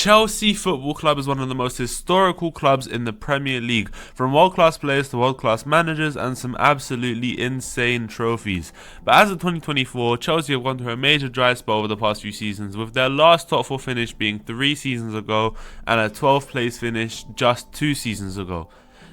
Chelsea Football Club is one of the most historical clubs in the Premier League, from world-class players to world-class managers and some absolutely insane trophies. But as of 2024, Chelsea have gone through a major dry spell over the past few seasons, with their last top 4 finish being 3 seasons ago and a 12th place finish just 2 seasons ago.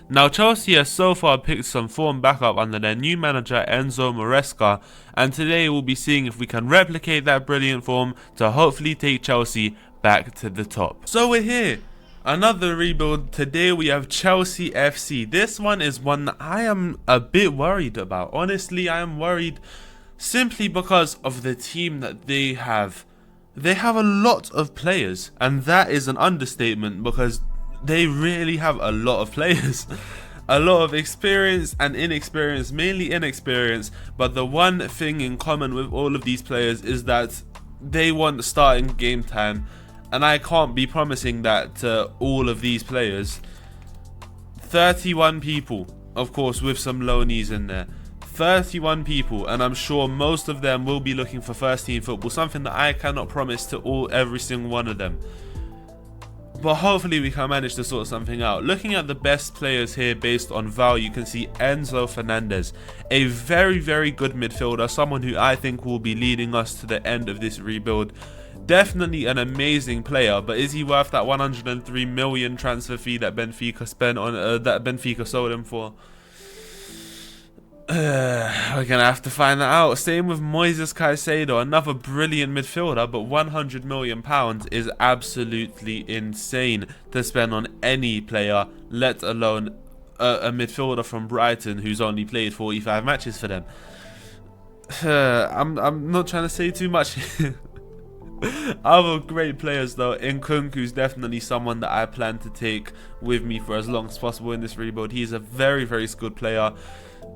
Now, Chelsea has so far picked some form back up under their new manager Enzo Maresca, and today we'll be seeing if we can replicate that brilliant form to hopefully take Chelsea back to the top. So we're here, another rebuild. Today we have Chelsea FC. This one is one that I am a bit worried about. Honestly, I am worried simply because of the team that they have. They have a lot of players, and that is an understatement because they really have a lot of players. A lot of experience and inexperience, mainly inexperience, but the one thing in common with all of these players is that they want starting game time, and I can't be promising that to all of these players. 31 people, of course, with some loanees in there. 31 people, and I'm sure most of them will be looking for first team football, something that I cannot promise to every single one of them. But hopefully we can manage to sort something out. Looking at the best players here based on value, you can see Enzo Fernandez, a very, very good midfielder, someone who I think will be leading us to the end of this rebuild. Definitely an amazing player, but is he worth that 103 million transfer fee that Benfica spent on that Benfica sold him for? We're gonna have to find that out. Same with Moises Caicedo, another brilliant midfielder, but £100 million is absolutely insane to spend on any player, let alone a midfielder from Brighton who's only played 45 matches for them. I'm not trying to say too much. Other great players though, Nkunku's definitely someone that I plan to take with me for as long as possible in this rebuild. He's a very, very good player.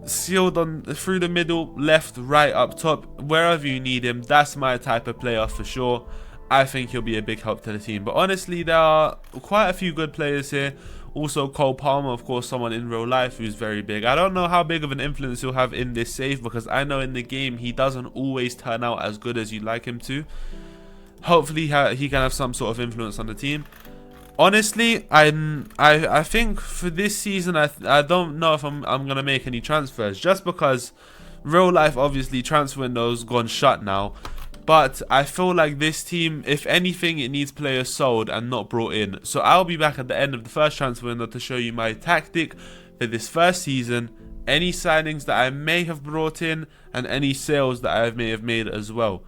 Sealed on through the middle, left, right, up top, wherever you need him. That's my type of player for sure. I think he'll be a big help to the team. But honestly, there are quite a few good players here. Also, Cole Palmer, of course, someone in real life who's very big. I don't know how big of an influence he'll have in this save, because I know in the game he doesn't always turn out as good as you'd like him to. Hopefully he can have some sort of influence on the team. Honestly, I think for this season I don't know if I'm gonna make any transfers, just because real life, obviously, transfer window's gone shut now. But I feel like this team, if anything, it needs players sold and not brought in. So I'll be back at the end of the first transfer window to show you my tactic for this first season, any signings that I may have brought in, and any sales that I may have made as well.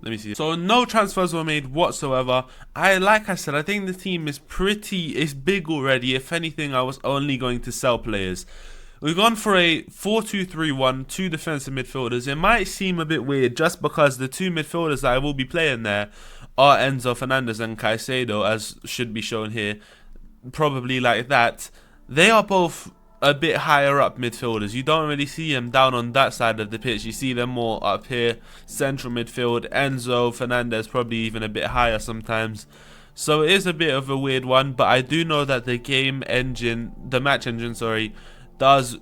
Let me see. So no transfers were made whatsoever. Like I said, I think the team is big already. If anything, I was only going to sell players. We've gone for a 4-2-3-1, 2 defensive midfielders. It might seem a bit weird just because the 2 midfielders that I will be playing there are Enzo Fernandez and Caicedo, as should be shown here. Probably like that. They are both a bit higher up midfielders. You don't really see them down on that side of the pitch. You see them more up here, central midfield. Enzo Fernandez probably even a bit higher sometimes. So it is a bit of a weird one, but I do know that the match engine, does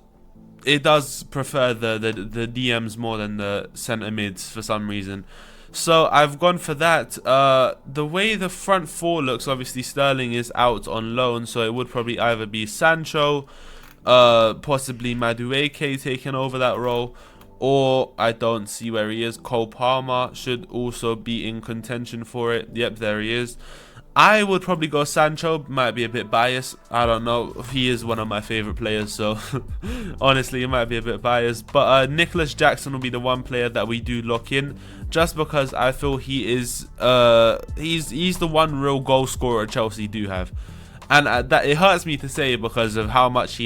prefer the DMs more than the centre mids for some reason. So I've gone for that. The way the front 4 looks, obviously Sterling is out on loan, so it would probably either be Sancho, possibly Madueke taking over that role, or I don't see where he is. Cole Palmer should also be in contention for it. Yep, there he is. I would probably go Sancho. Might be a bit biased, I don't know. He is one of my favorite players, so honestly it might be a bit biased. But Nicholas Jackson will be the one player that we do lock in, just because I feel he is he's the one real goal scorer Chelsea do have. And that it hurts me to say because of how much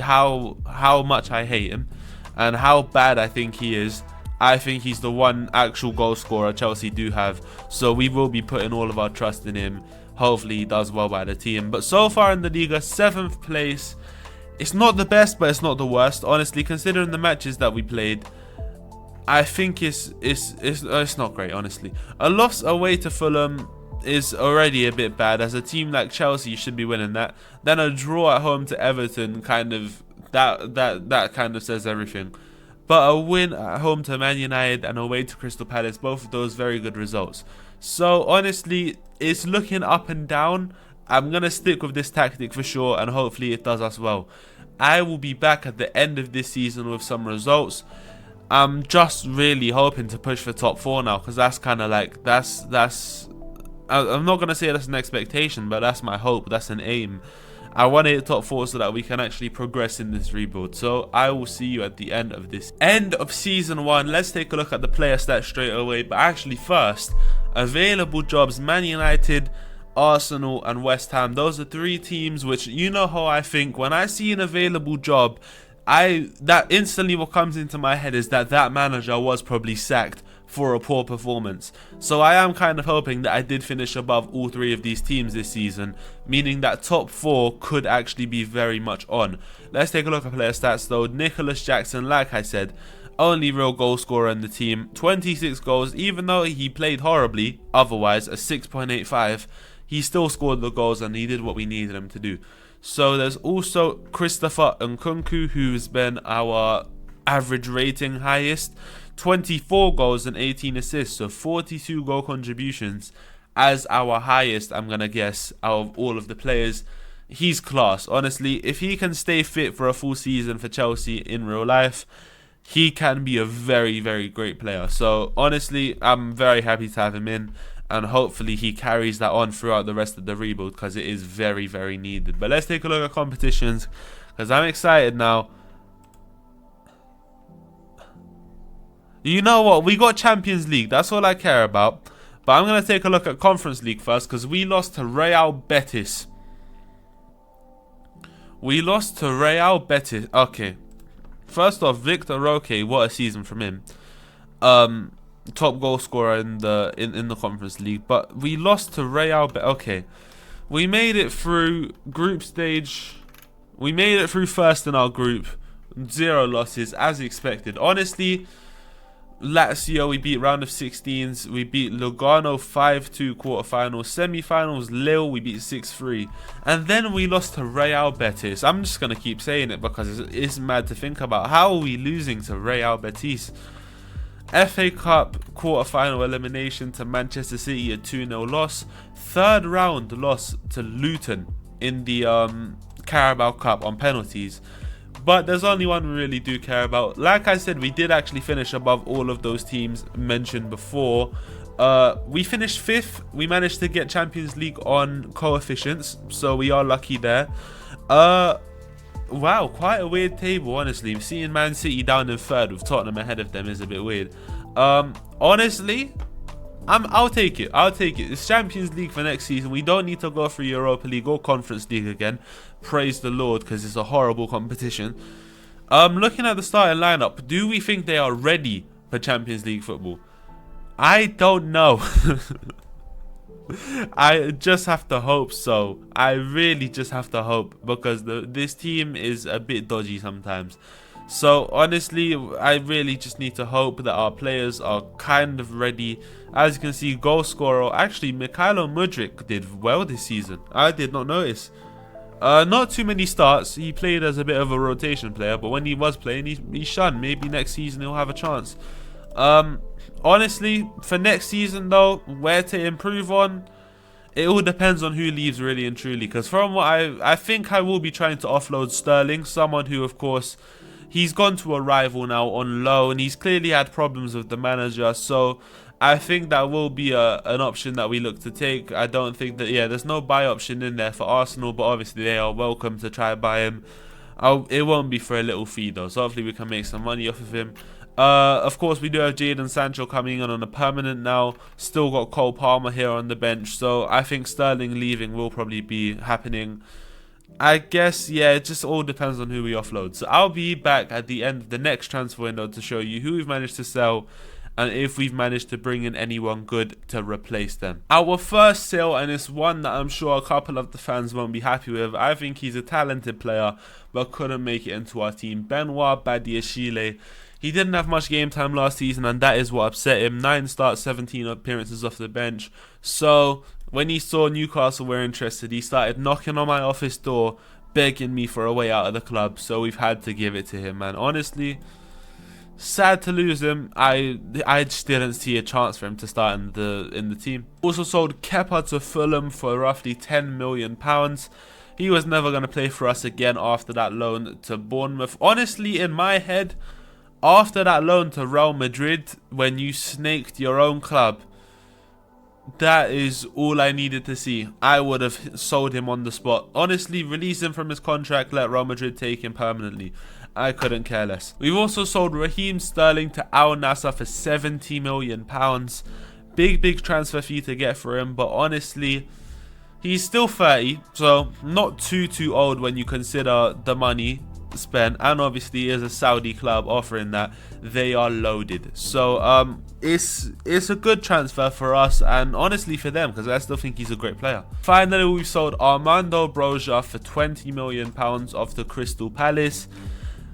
how much I hate him and how bad I think he is. I think he's the one actual goal scorer Chelsea do have. So we will be putting all of our trust in him. Hopefully he does well by the team. But so far in the Liga, 7th place. It's not the best, but it's not the worst. Honestly, considering the matches that we played, I think it's not great, honestly. A loss away to Fulham is already a bit bad, as a team like Chelsea should be winning that. Then a draw at home to Everton, kind of that kind of says everything. But a win at home to Man United and away to Crystal Palace, both of those very good results. So honestly, it's looking up and down. I'm going to stick with this tactic for sure, and hopefully it does us well. I will be back at the end of this season with some results. I'm just really hoping to push for top 4 now, because that's kind of like, I'm not going to say that's an expectation, but that's my hope, that's an aim. I want to hit top 4 so that we can actually progress in this rebuild. So I will see you at the end of this. End of season 1. Let's take a look at the player stats straight away. But actually first, available jobs: Man United, Arsenal and West Ham. Those are 3 teams which, you know how I think. When I see an available job, that instantly what comes into my head is that manager was probably sacked for a poor performance. So I am kind of hoping that I did finish above all 3 of these teams this season, meaning that top 4 could actually be very much on. Let's take a look at player stats though. Nicholas Jackson, like I said, only real goal scorer in the team, 26 goals. Even though he played horribly, otherwise a 6.85, he still scored the goals and he did what we needed him to do. So there's also Christopher Nkunku, who's been our average rating highest, 24 goals and 18 assists, so 42 goal contributions as our highest, I'm gonna guess, out of all of the players. He's class. Honestly, if he can stay fit for a full season for Chelsea in real life, he can be a very, very great player. So honestly, I'm very happy to have him in, and hopefully he carries that on throughout the rest of the rebuild, because it is very, very needed. But let's take a look at competitions, because I'm excited now. You know what? We got Champions League. That's all I care about. But I'm going to take a look at Conference League first, because we lost to Real Betis. We lost to Real Betis. Okay. First off, Victor Roque, what a season from him. Top goal scorer in the Conference League. But we lost to Real Betis. Okay. We made it through group stage. We made it through first in our group. 0 losses, as expected. Honestly, Lazio we beat round of 16s. We beat Lugano 5-2 quarterfinals. Semi-finals, Lille we beat 6-3. And then we lost to Real Betis. I'm just going to keep saying it because it's mad to think about. How are we losing to Real Betis? FA Cup quarterfinal elimination to Manchester City, a 2-0 loss. Third round loss to Luton in the Carabao Cup on penalties. But there's only one we really do care about. Like I said, we did actually finish above all of those teams mentioned before. We finished 5th. We managed to get Champions League on coefficients, so we are lucky there. Wow, quite a weird table, honestly. Seeing Man City down in 3rd with Tottenham ahead of them is a bit weird. Honestly, I'll take it. I'll take it. It's Champions League for next season. We don't need to go through Europa League or Conference League again. Praise the Lord, because it's a horrible competition. Looking at the starting lineup, do we think they are ready for Champions League football? I don't know. I just have to hope so. I really just have to hope, because this team is a bit dodgy sometimes. So honestly, I really just need to hope that our players are kind of ready. As you can see, goal scorer, actually Mykhailo Mudryk did well this season. I did not notice. Not too many starts. He played as a bit of a rotation player, but when he was playing, he shunned. Maybe next season he'll have a chance. Honestly, for next season though, where to improve on, it all depends on who leaves, really and truly. Because from what I think I will be trying to offload Sterling, someone who, of course, he's gone to a rival now on loan. He's clearly had problems with the manager, so I think that will be an option that we look to take. I don't think that, there's no buy option in there for Arsenal, but obviously they are welcome to try buy him. It won't be for a little fee though, so hopefully we can make some money off of him. Of course, we do have Jadon Sancho coming in on a permanent now. Still got Cole Palmer here on the bench, so I think Sterling leaving will probably be happening. I guess, it just all depends on who we offload. So I'll be back at the end of the next transfer window to show you who we've managed to sell and if we've managed to bring in anyone good to replace them. Our first sale, and it's one that I'm sure a couple of the fans won't be happy with. I think he's a talented player, but couldn't make it into our team. Benoit Badiashile. He didn't have much game time last season, and that is what upset him. 9 starts, 17 appearances off the bench. So when he saw Newcastle were interested, he started knocking on my office door, begging me for a way out of the club. So we've had to give it to him, man. Honestly, Sad to lose him. I just didn't see a chance for him to start in the team. Also sold Kepa to Fulham for roughly £10 million. He was never going to play for us again after that loan to Bournemouth. Honestly, in my head, after that loan to Real Madrid, when you snaked your own club, that is all I needed to see. I would have sold him on the spot. Honestly, release him from his contract, let Real Madrid take him permanently. I couldn't care less. We've also sold Raheem Sterling to Al Nassr for £70 million. Big transfer fee to get for him, but honestly, he's still 30, so not too old when you consider the money spent, and obviously is a Saudi club offering that. They are loaded, so it's a good transfer for us, and honestly for them, because I still think he's a great player. Finally, we've sold Armando Broja for £20 million off to Crystal Palace.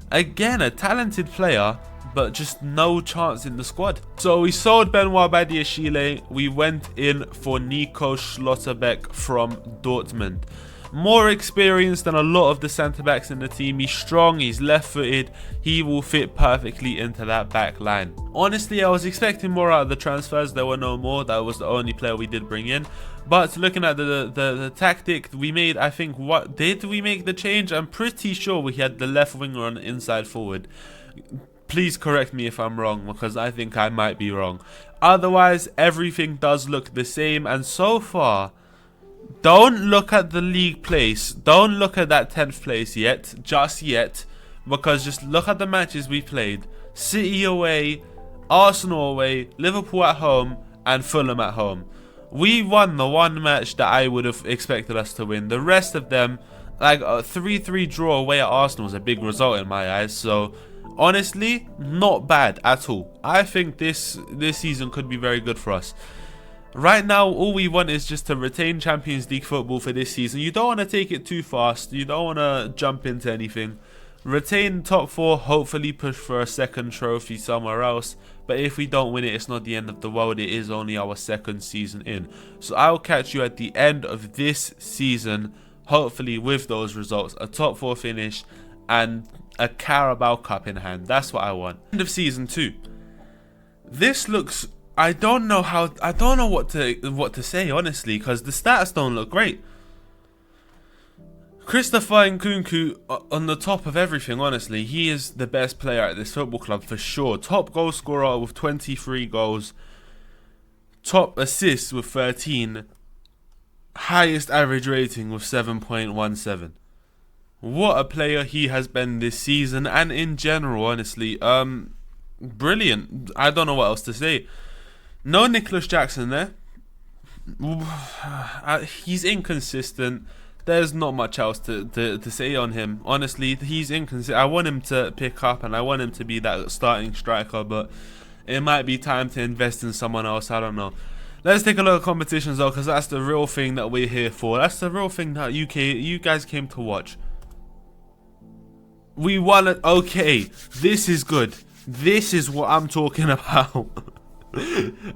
Again, a talented player, but just no chance in the squad. So we sold Benoit Badiashile. We went in for Nico Schlotterbeck from Dortmund. More experienced than a lot of the centre-backs in the team. He's strong, he's left-footed. He will fit perfectly into that back line. Honestly, I was expecting more out of the transfers. There were no more. That was the only player we did bring in. But looking at the tactic we made, I think, what did we make the change? I'm pretty sure we had the left winger on the inside forward. Please correct me if I'm wrong, because I think I might be wrong. Otherwise, everything does look the same, and so far, don't look at the league place. Don't look at that 10th place yet, just yet, because just look at the matches we played. City away, Arsenal away, Liverpool at home, and Fulham at home. We won the one match that I would have expected us to win. The rest of them, like a 3-3 draw away at Arsenal is a big result in my eyes, so honestly, not bad at all. I think this season could be very good for us. Right now, all we want is just to retain Champions League football for this season. You don't want to take it too fast. You don't want to jump into anything. Retain top 4, hopefully push for a second trophy somewhere else. But if we don't win it, it's not the end of the world. It is only our second season in. So I'll catch you at the end of this season, hopefully with those results. A top 4 finish and a Carabao Cup in hand. That's what I want. End of season 2. This looks... I don't know what to say, honestly, because the stats don't look great. Christopher Nkunku on the top of everything, honestly. He is the best player at this football club for sure. Top goal scorer with 23 goals. Top assists with 13. Highest average rating with 7.17. What a player he has been this season and in general, honestly. Brilliant. I don't know what else to say. No Nicholas Jackson there. He's inconsistent. There's not much else to say on him. Honestly, he's inconsistent. I want him to pick up and I want him to be that starting striker, but it might be time to invest in someone else. I don't know. Let's take a look at competitions though, because that's the real thing that we're here for. That's the real thing that you guys came to watch. We won it. Okay, this is good. This is what I'm talking about.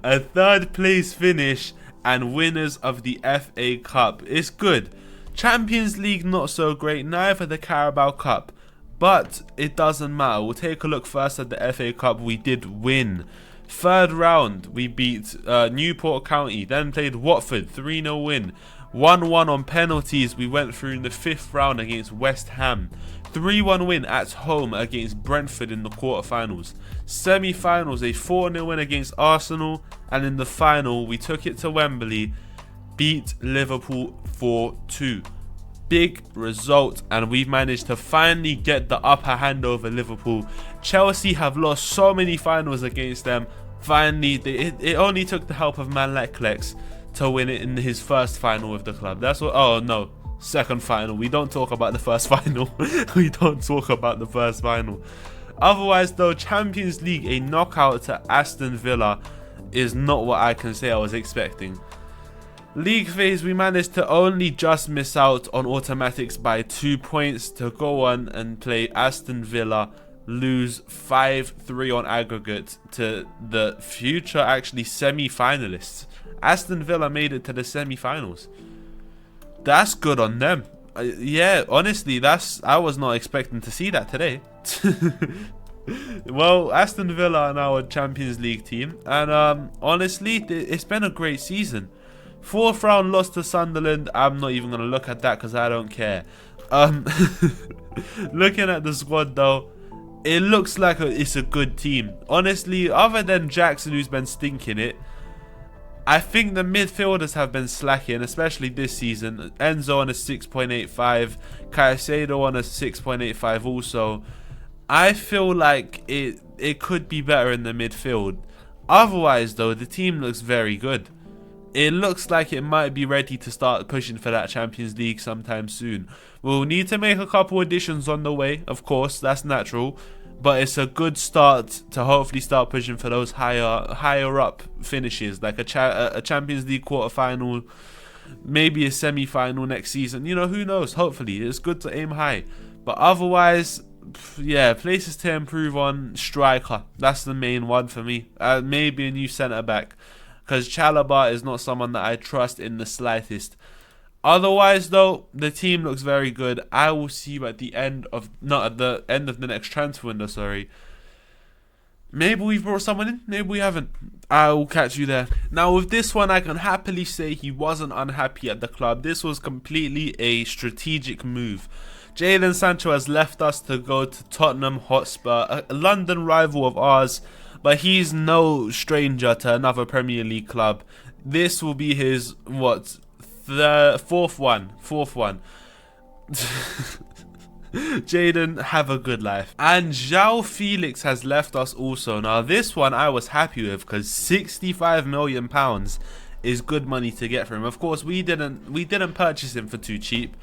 A 3rd place finish and winners of the FA Cup. It's good. Champions League not so great, neither the Carabao Cup, but it doesn't matter. We'll take a look first at the FA Cup. We did win. 3rd round we beat Newport County, then played Watford, 3-0 win. 1-1 on penalties. We went through in the 5th round against West Ham. 3-1 win at home against Brentford in the quarterfinals. Semi-finals, a 4-0 win against Arsenal, and in the final we took it to Wembley, beat Liverpool 4-2. Big result, and we've managed to finally get the upper hand over Liverpool. Chelsea have lost so many finals against them. Finally, it only took the help of man like Klex to win it in his 1st final with the club. That's what. Oh no, 2nd final. We don't talk about the 1st final. We don't talk about the 1st final. Otherwise though, Champions League, a knockout to Aston Villa is not what I can say I was expecting. League phase, we managed to only just miss out on automatics by 2 points to go on and play Aston Villa, lose 5-3 on aggregate to the future actually semi-finalists. Aston Villa made it to the semi-finals. That's good on them. Yeah, honestly, I was not expecting to see that today. Well, Aston Villa are now a Champions League team, and honestly, it's been a great season. Fourth round loss to Sunderland. I'm not even gonna look at that because I don't care. Um, looking at the squad though, it looks like it's a good team. Honestly, other than Jackson, who's been stinking it, I think the midfielders have been slacking, especially this season. Enzo on a 6.85, Caicedo on a 6.85 also. I feel like it could be better in the midfield. Otherwise though, the team looks very good. It looks like it might be ready to start pushing for that Champions League sometime soon. We'll need to make a couple additions on the way, of course, that's natural. But it's a good start to hopefully start pushing for those higher up finishes, like a Champions League quarter-final, maybe a semi-final next season. You know, who knows? Hopefully, it's good to aim high. But otherwise, yeah, places to improve on. Striker, that's the main one for me. Maybe a new centre-back, because Chalobah is not someone that I trust in the slightest. Otherwise though, the team looks very good. I will see you at the end of the next transfer window, sorry. Maybe we've brought someone in, maybe we haven't. I will catch you there. Now with this one, I can happily say he wasn't unhappy at the club. This was completely a strategic move. Jadon Sancho has left us to go to Tottenham Hotspur, a London rival of ours, but he's no stranger to another Premier League club. This will be his, the fourth one. Jadon, have a good life. And João Felix has left us also. Now this one I was happy with because £65 million is good money to get for him. Of course, we didn't purchase him for too cheap,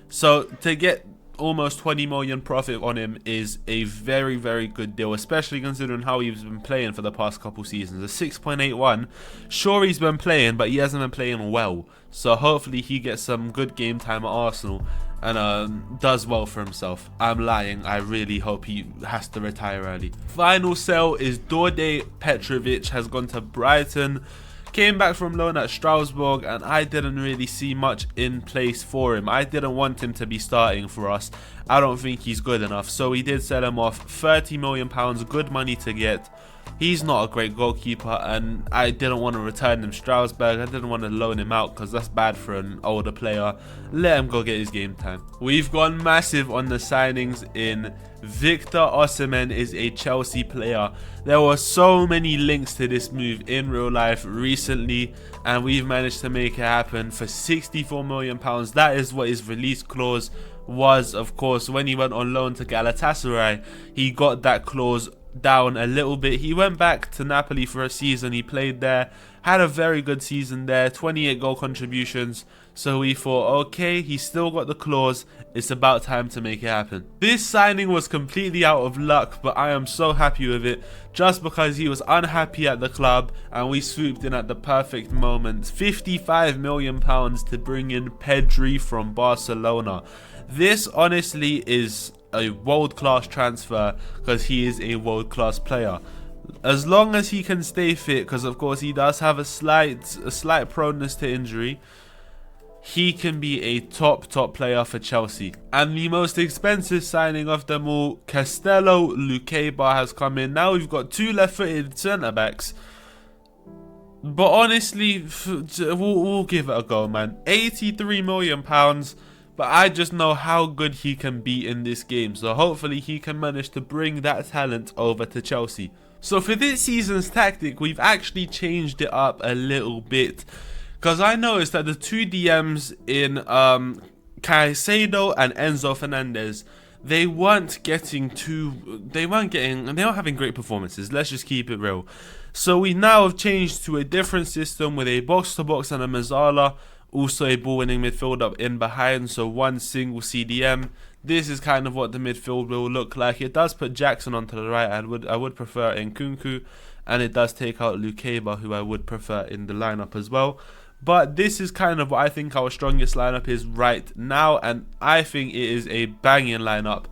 so to get almost 20 million profit on him is a very, very good deal, especially considering how he's been playing for the past couple seasons. A 6.81, sure, he's been playing, but he hasn't been playing well, so hopefully he gets some good game time at Arsenal and does well for himself. I'm lying, I really hope he has to retire early. Final sell is Đorđe Petrovic, has gone to Brighton. Came back from loan at Strasbourg, and I didn't really see much in place for him. I didn't want him to be starting for us. I don't think he's good enough, so we did sell him off. £30 million, good money to get. He's not a great goalkeeper, and I didn't want to return him Strasbourg. I didn't want to loan him out because that's bad for an older player. Let him go get his game time. We've gone massive on the signings in Victor Osimhen is a Chelsea player. There were so many links to this move in real life recently, and we've managed to make it happen for £64 million. That is what his release clause was. Of course, when he went on loan to Galatasaray, he got that clause down a little bit. He went back to Napoli for a season. He played there, had a very good season there, 28 goal contributions. So we thought, okay, he's still got the clause, it's about time to make it happen. This signing was completely out of luck, but I am so happy with it, just because he was unhappy at the club and we swooped in at the perfect moment. £55 million to bring in Pedri from Barcelona. This honestly is a world-class transfer because he is a world-class player. As long as he can stay fit, because of course he does have a slight proneness to injury, he can be a top player for Chelsea. And the most expensive signing of them all, Castello Luqueba, has come in. Now we've got two left-footed centre-backs. But honestly, we'll give it a go, man. £83 million. But I just know how good he can be in this game. So hopefully he can manage to bring that talent over to Chelsea. So for this season's tactic, we've actually changed it up a little bit. Because I noticed that the two DMs in Caicedo and Enzo Fernandez, they weren't having great performances. Let's just keep it real. So we now have changed to a different system with a box-to-box and a Mezzala. Also a ball-winning midfield up in behind, so one single CDM. This is kind of what the midfield will look like. It does put Jackson onto the right. I would prefer Nkunku, and it does take out Luqueba, who I would prefer in the lineup as well. But this is kind of what I think our strongest lineup is right now, and I think it is a banging lineup.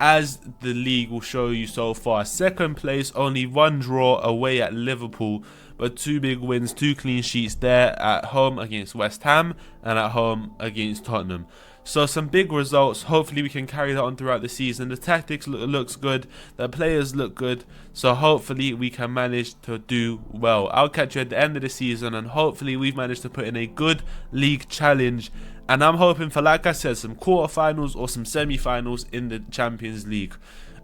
as the league will show you so far. Second place, only 1 draw away at Liverpool, but 2 big wins, 2 clean sheets there at home against West Ham and at home against Tottenham. So some big results. Hopefully we can carry that on throughout the season. The tactics looks good, the players look good, so hopefully we can manage to do well. I'll catch you at the end of the season, and hopefully we've managed to put in a good league challenge, and I'm hoping for, like I said, some quarterfinals or some semi-finals in the Champions League.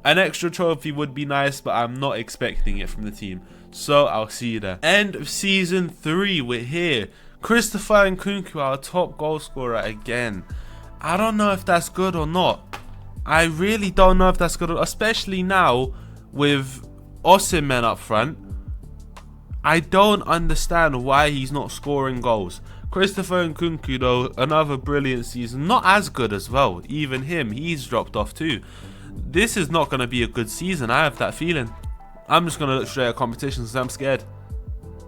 An extra trophy would be nice, but I'm not expecting it from the team, so I'll see you there. End of season 3, we're here. Christopher Nkunku, our top goal scorer again. I don't know if that's good or not. I really don't know if that's good, especially now with Osimhen up front. I don't understand why he's not scoring goals. Christopher Nkunku, though, another brilliant season. Not as good as well. Even him, he's dropped off too. This is not going to be a good season. I have that feeling. I'm just going to look straight at competitions because I'm scared.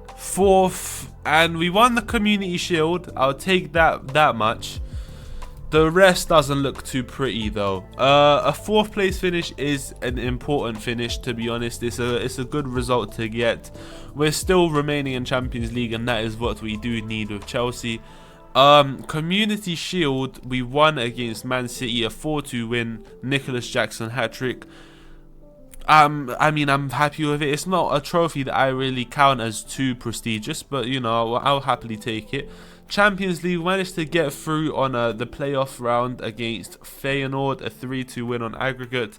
4th, and we won the Community Shield. I'll take that much. The rest doesn't look too pretty though. A 4th place finish is an important finish, to be honest. It's a good result to get. We're still remaining in Champions League, and that is what we do need with Chelsea. Community Shield, we won against Man City, a 4-2 win. Nicholas Jackson hat-trick. I mean, I'm happy with it. It's not a trophy that I really count as too prestigious, but you know, I'll happily take it. Champions League, managed to get through on the playoff round against Feyenoord, a 3-2 win on aggregate.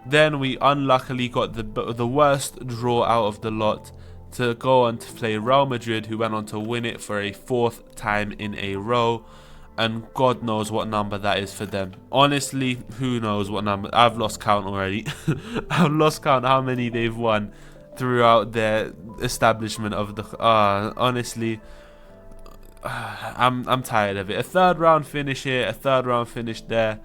Then we unluckily got the worst draw out of the lot to go on to play Real Madrid, who went on to win it for a 4th time in a row. And God knows what number that is for them. Honestly, who knows what number? I've lost count already. I've lost count how many they've won throughout their establishment of the... honestly... I'm tired of it. A 3rd round finish here, a 3rd round finish there,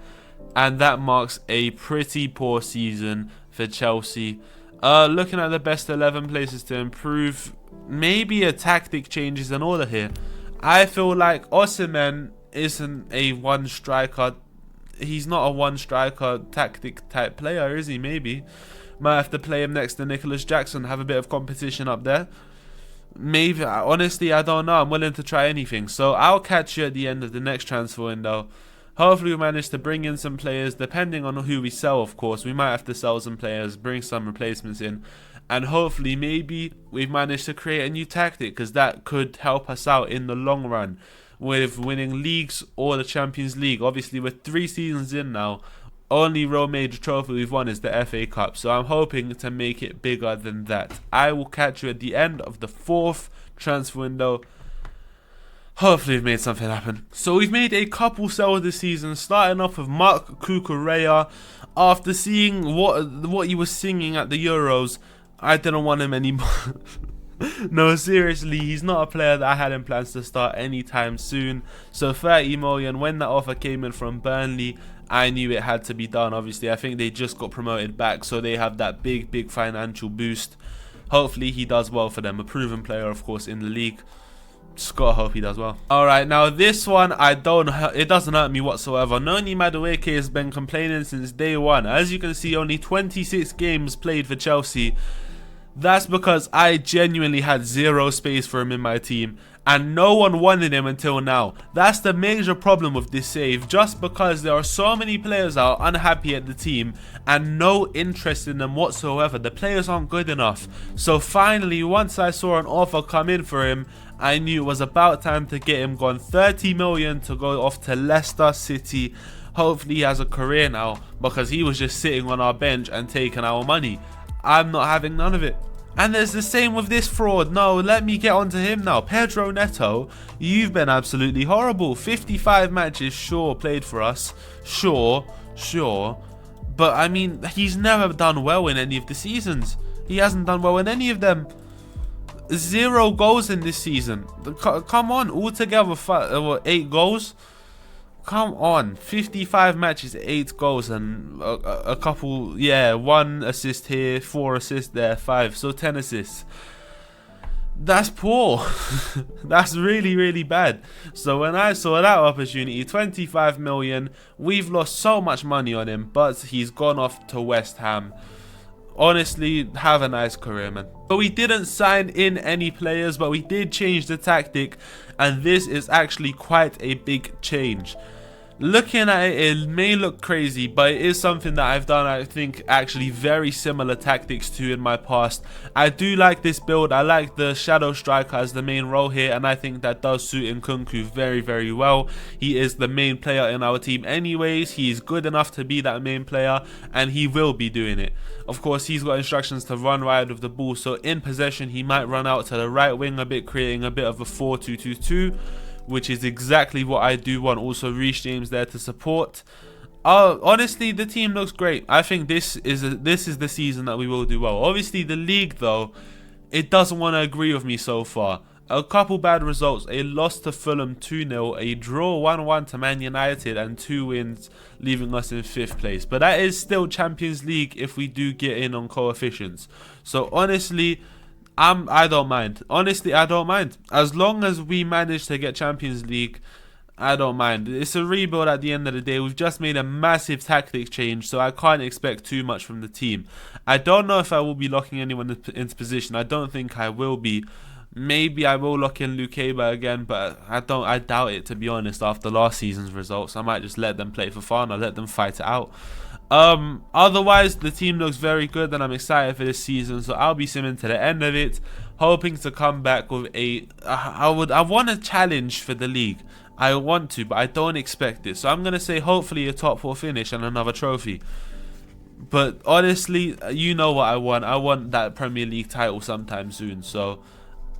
and that marks a pretty poor season for Chelsea. Looking at the best 11 places to improve, maybe a tactic change is in order here. I feel like Osimhen isn't a one striker. He's not a one striker tactic type player, is he? Maybe might have to play him next to Nicholas Jackson, have a bit of competition up there. Maybe, honestly, I don't know. I'm willing to try anything. So I'll catch you at the end of the next transfer window. Hopefully we manage to bring in some players, depending on who we sell, of course. We might have to sell some players, bring some replacements in. And hopefully, maybe we've managed to create a new tactic, because that could help us out in the long run with winning leagues or the Champions League. Obviously, we're 3 seasons in now. Only real major trophy we've won is the FA Cup, so I'm hoping to make it bigger than that. I will catch you at the end of the 4th transfer window. Hopefully we've made something happen. So we've made a couple sales this season, starting off with Marc Cucurella. After seeing what he was singing at the Euros, I didn't want him anymore. No, seriously, he's not a player that I had in plans to start anytime soon. So 30 million, when that offer came in from Burnley, I knew it had to be done. Obviously, I think they just got promoted back, so they have that big financial boost. Hopefully he does well for them. A proven player, of course, in the league. Just gotta hope he does well. Alright, now this one, it doesn't hurt me whatsoever. Noni Madueke has been complaining since day one. As you can see, only 26 games played for Chelsea. That's because I genuinely had 0 space for him in my team, and no one wanted him until now. That's the major problem with this save, just because there are so many players that are unhappy at the team and no interest in them whatsoever. The players aren't good enough. So finally, once I saw an offer come in for him, I knew it was about time to get him gone. 30 million to go off to Leicester City. Hopefully he has a career now, because he was just sitting on our bench and taking our money. I'm not having none of it. And there's the same with this fraud. No, let me get onto him now. Pedro Neto, you've been absolutely horrible. 55 matches, sure, played for us. Sure. But, I mean, he's never done well in any of the seasons. He hasn't done well in any of them. 0 goals in this season. Come on, altogether 8 goals. Come on, 55 matches, 8 goals, and a couple, 1 assist here, 4 assists there, 5, so 10 assists. That's poor. That's really, really bad. So when I saw that opportunity, 25 million, we've lost so much money on him, but he's gone off to West Ham. Honestly, have a nice career, man. But we didn't sign in any players, but we did change the tactic, and this is actually quite a big change. Looking at it, it may look crazy, but it is something that I've done, I think, actually very similar tactics to in my past. I do like this build. I like the shadow striker as the main role here, and I think that does suit Nkunku very, very well. He is the main player in our team anyways. He is good enough to be that main player, and he will be doing it. Of course, he's got instructions to run wide with the ball, so in possession, he might run out to the right wing a bit, creating a bit of a 4-2-2-2. Which is exactly what I do want. Also, Reece James there to support. Honestly, the team looks great. I think this is the season that we will do well. Obviously, the league, though, it doesn't want to agree with me so far. A couple bad results. A loss to Fulham 2-0. A draw 1-1 to Man United. And 2 wins, leaving us in 5th place. But that is still Champions League if we do get in on coefficients. So, honestly, I don't mind. Honestly, I don't mind. As long as we manage to get Champions League, I don't mind. It's a rebuild at the end of the day. We've just made a massive tactic change, so I can't expect too much from the team. I don't know if I will be locking anyone into position. I don't think I will be. Maybe I will lock in Lukeba again, but I doubt it, to be honest. After last season's results, I might just let them play for fun. I'll let them fight it out. Otherwise, the team looks very good, and I'm excited for this season. So I'll be simming to the end of it, hoping to come back with I want a challenge for the league. I want to, but I don't expect it. So I'm gonna say hopefully a top 4 finish and another trophy. But honestly, you know what I want. I want that Premier League title sometime soon. So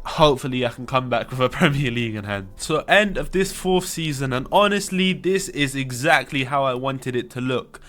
hopefully I can come back with a Premier League in hand. So end of this 4th season, and honestly, this is exactly how I wanted it to look.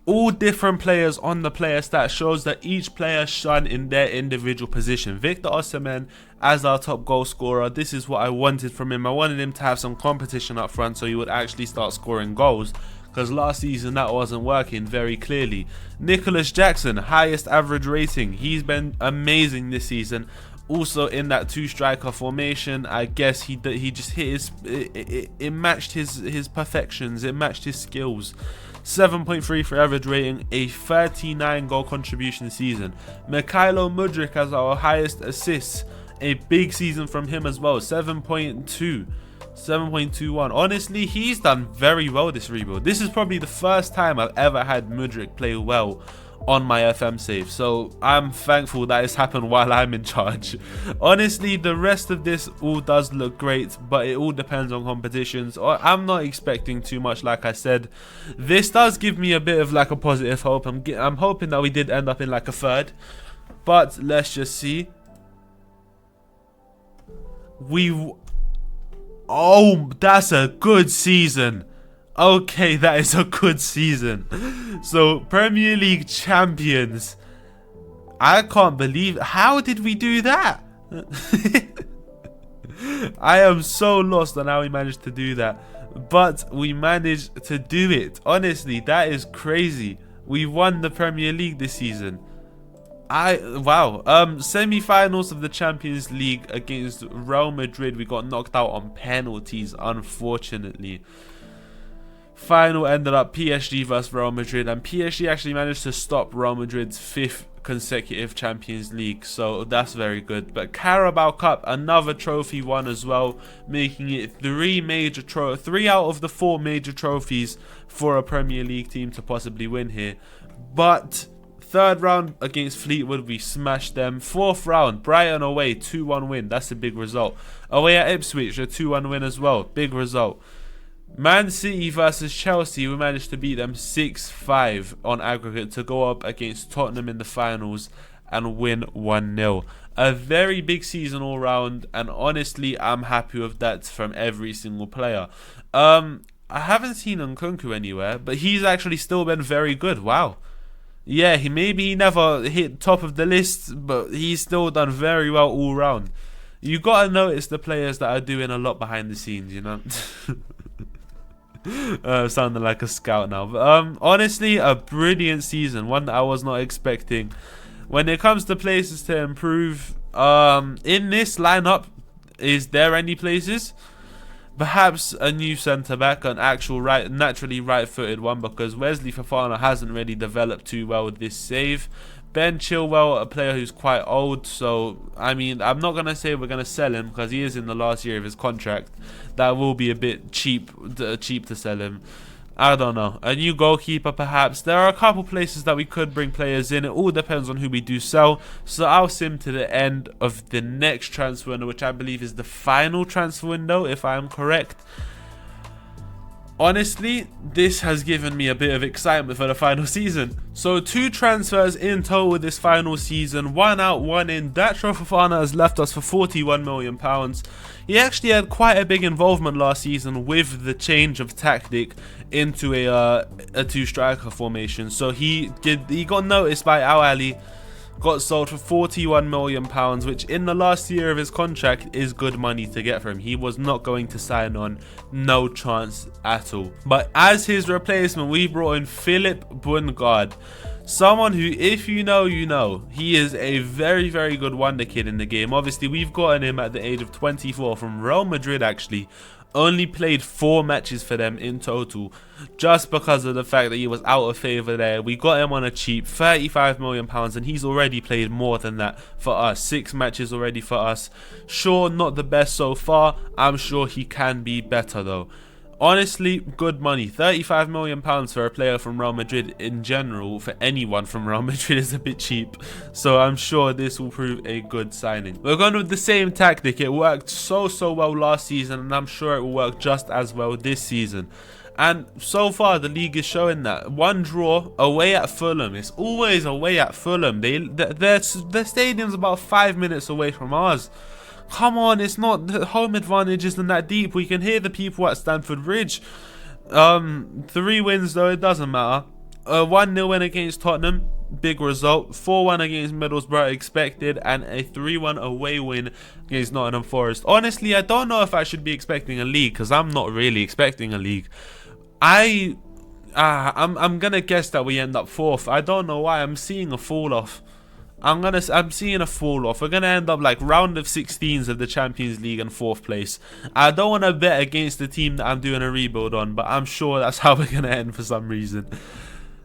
All different players on the player stat shows that each player shone in their individual position. Victor Osimhen as our top goal scorer. This is what I wanted from him. I wanted him to have some competition up front so he would actually start scoring goals, because last season that wasn't working very clearly. Nicholas Jackson, highest average rating. He's been amazing this season. Also in that 2-striker formation, I guess he just hit his it matched his perfections. It matched his skills. 7.3 for average rating, a 39 goal contribution season. Mykhailo Mudryk has our highest assists, a big season from him as well, 7.21. Honestly, he's done very well this rebuild. This is probably the first time I've ever had Mudryk play well on my FM save, so I'm thankful that it's happened while I'm in charge. Honestly, the rest of this all does look great, but it all depends on competitions. I'm not expecting too much, like I said. This does give me a bit of like a positive hope. I'm hoping that we did end up in like a 3rd, but let's just see. Oh, that's a good season. Okay, that is a good season. So, Premier League champions. I can't believe... How did we do that? I am so lost on how we managed to do that. But we managed to do it. Honestly, that is crazy. We won the Premier League this season. Wow. Semi-finals of the Champions League against Real Madrid. We got knocked out on penalties, unfortunately. Final ended up PSG versus Real Madrid, and PSG actually managed to stop Real Madrid's 5th consecutive Champions League, so that's very good. But Carabao Cup, another trophy won as well, making it 3 out of the 4 major trophies for a Premier League team to possibly win here. But 3rd round against Fleetwood, we smashed them. 4th round, Brighton away, 2-1 win. That's a big result. Away at Ipswich, a 2-1 win as well. Big result. Man City versus Chelsea, we managed to beat them 6-5 on aggregate to go up against Tottenham in the finals and win 1-0. A very big season all round, and honestly, I'm happy with that from every single player. I haven't seen Nkunku anywhere, but he's actually still been very good. Wow. Yeah, he never hit top of the list, but he's still done very well all round. You gotta notice the players that are doing a lot behind the scenes, you know. Sounding like a scout now, but honestly, a brilliant season, one that I was not expecting. When it comes to places to improve, In this lineup, is there any places? Perhaps a new centre-back, an actual naturally right-footed one, because Wesley Fofana hasn't really developed too well with this save. Ben Chilwell, a player who's quite old, so I mean, I'm not going to say we're going to sell him because he is in the last year of his contract. That will be a bit cheap to sell him. I don't know. A new goalkeeper, perhaps. There are a couple places that we could bring players in. It all depends on who we do sell. So I'll sim to the end of the next transfer window, which I believe is the final transfer window, if I am correct. Honestly, this has given me a bit of excitement for the final season. So 2 transfers in total this final season, 1 out, 1 in. Datro Fofana has left us for £41 million. He actually had quite a big involvement last season with the change of tactic into a 2-striker formation. So he got noticed by Al Ali, got sold for £41 million, which in the last year of his contract is good money to get for him. He was not going to sign on, no chance at all. But as his replacement, we brought in Philip Bundgaard, someone who, if you know, you know. He is a very, very good wonder kid in the game. Obviously, we've gotten him at the age of 24 from Real Madrid, actually. Only played 4 matches for them in total, just because of the fact that he was out of favour there. We got him on a cheap £35 million, and he's already played more than that for us. 6 matches already for us. Sure, not the best so far. I'm sure he can be better though. Honestly, good money. £35 million for a player from Real Madrid in general, for anyone from Real Madrid, is a bit cheap. So I'm sure this will prove a good signing. We're going with the same tactic. It worked so well last season, and I'm sure it will work just as well this season. And so far, the league is showing that. 1 draw away at Fulham. It's always away at Fulham. Their stadium's about 5 minutes away from ours. Come on, it's not, the home advantage isn't that deep. We can hear the people at Stamford Bridge. 3 wins though, it doesn't matter. 1-0 win against Tottenham, big result. 4-1 against Middlesbrough, expected, and a 3-1 away win against Nottingham Forest. Honestly, I don't know if I should be expecting a league, because I'm not really expecting a league. I'm gonna guess that we end up 4th. I don't know why. I'm seeing a fall off. I'm seeing a fall off. We're gonna end up like round of 16s of the Champions League and 4th place. I don't want to bet against the team that I'm doing a rebuild on, but I'm sure that's how we're gonna end for some reason.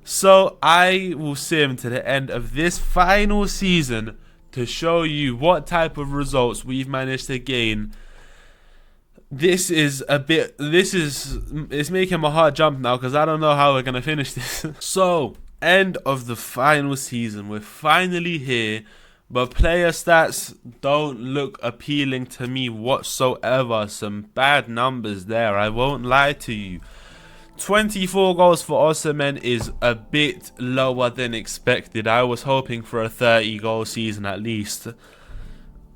So I will sim to the end of this final season to show you what type of results we've managed to gain. It's making my heart jump now, because I don't know how we're gonna finish this. So, end of the final season. We're finally here, but player stats don't look appealing to me whatsoever. Some bad numbers there, I won't lie to you. 24 goals for Osimhen is a bit lower than expected. I was hoping for a 30-goal season at least.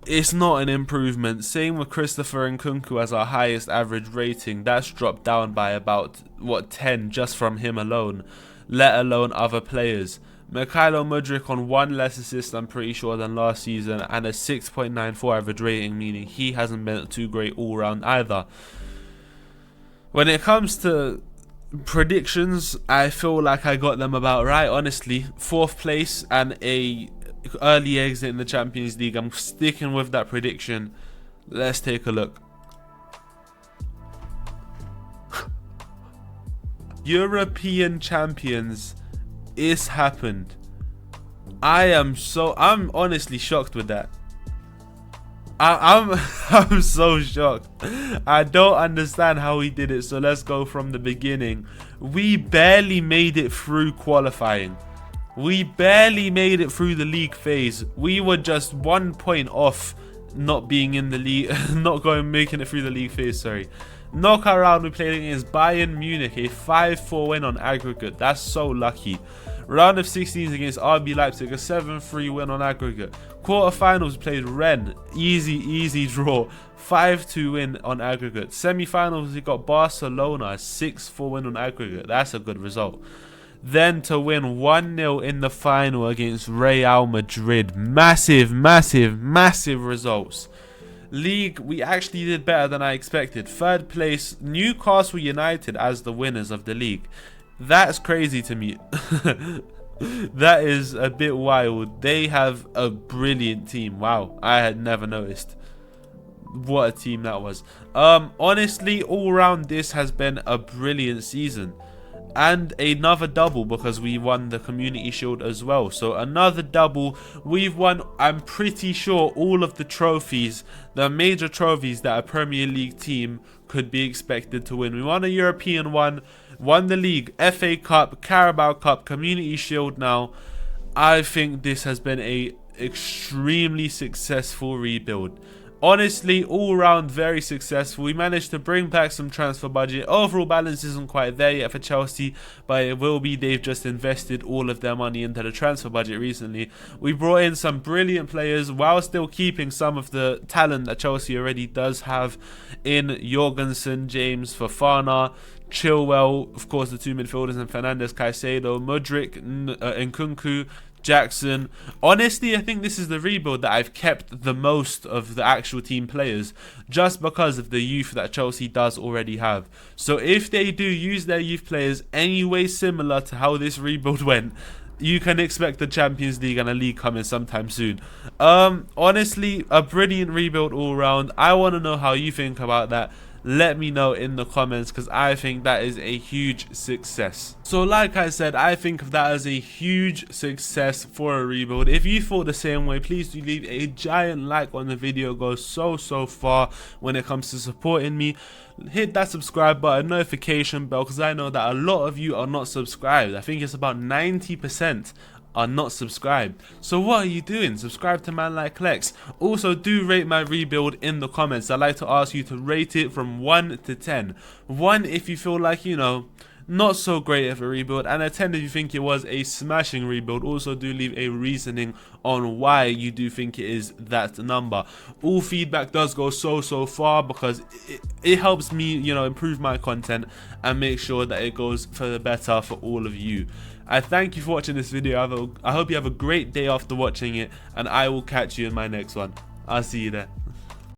It's not an improvement. Same with Christopher Nkunku as our highest average rating. That's dropped down by about, 10 just from him alone, let alone other players. Mikhailo Mudryk on 1 less assist, I'm pretty sure, than last season, and a 6.94 average rating, meaning he hasn't been too great all round either. When it comes to predictions, I feel like I got them about right, honestly. 4th place and a early exit in the Champions League. I'm sticking with that prediction. Let's take a look. European champions, it's happened. I'm honestly shocked with that. I'm so shocked. I don't understand how he did it. So let's go from the beginning. We barely made it through qualifying. We barely made it through the league phase. We were just 1 point off not being in the league, making it through the league phase, sorry. Knockout round, we played against Bayern Munich, a 5-4 win on aggregate. That's so lucky. Round of 16s against RB Leipzig, a 7-3 win on aggregate. Quarterfinals, we played Rennes, easy draw, 5-2 win on aggregate. Semi-finals, we got Barcelona, a 6-4 win on aggregate. That's a good result. Then to win 1-0 in the final against Real Madrid. Massive results. League, we actually did better than I expected. 3rd place, Newcastle United as the winners of the league. That's crazy to me. That is a bit wild. They have a brilliant team. Wow, I had never noticed. What a team that was. Honestly, all around this has been a brilliant season. And another double because we won the Community Shield as well. So another double. We've won, I'm pretty sure, all of the trophies, the major trophies that a Premier League team could be expected to win. We won a European one, won the league, FA Cup, Carabao Cup, Community Shield now. I think this has been a extremely successful rebuild. Honestly, all round very successful. We managed to bring back some transfer budget. Overall balance isn't quite there yet for Chelsea, but it will be. They've just invested all of their money into the transfer budget recently. We brought in some brilliant players while still keeping some of the talent that Chelsea already does have in Jorgensen, James, Fofana, Chilwell, of course the two midfielders, and Fernandes, Caicedo, Mudryk, Nkunku, Jackson. Honestly, I think this is the rebuild that I've kept the most of the actual team players, just because of the youth that Chelsea does already have. So if they do use their youth players anyway similar to how this rebuild went, you can expect the Champions League and a league coming sometime soon. Honestly, a brilliant rebuild all round. I want to know how you think about that. Let me know in the comments, because I think that is a huge success. So like I said, I think of that as a huge success for a rebuild. If you thought the same way, please do leave a giant like on the video. It goes so far when it comes to supporting me. Hit that subscribe button, notification bell, because I know that a lot of you are not subscribed. I think it's about 90% are not subscribed. So what are you doing? Subscribe to Man Like Lex. Also, do rate my rebuild in the comments. I'd like to ask you to rate it from 1 to 10. 1 if you feel like, you know, not so great of a rebuild, and a 10 if you think it was a smashing rebuild. Also, do leave a reasoning on why you do think it is that number. All feedback does go so far, because it helps me, you know, improve my content and make sure that it goes for the better for all of you. I thank you for watching this video. I hope you have a great day after watching it, and I will catch you in my next one. I'll see you there.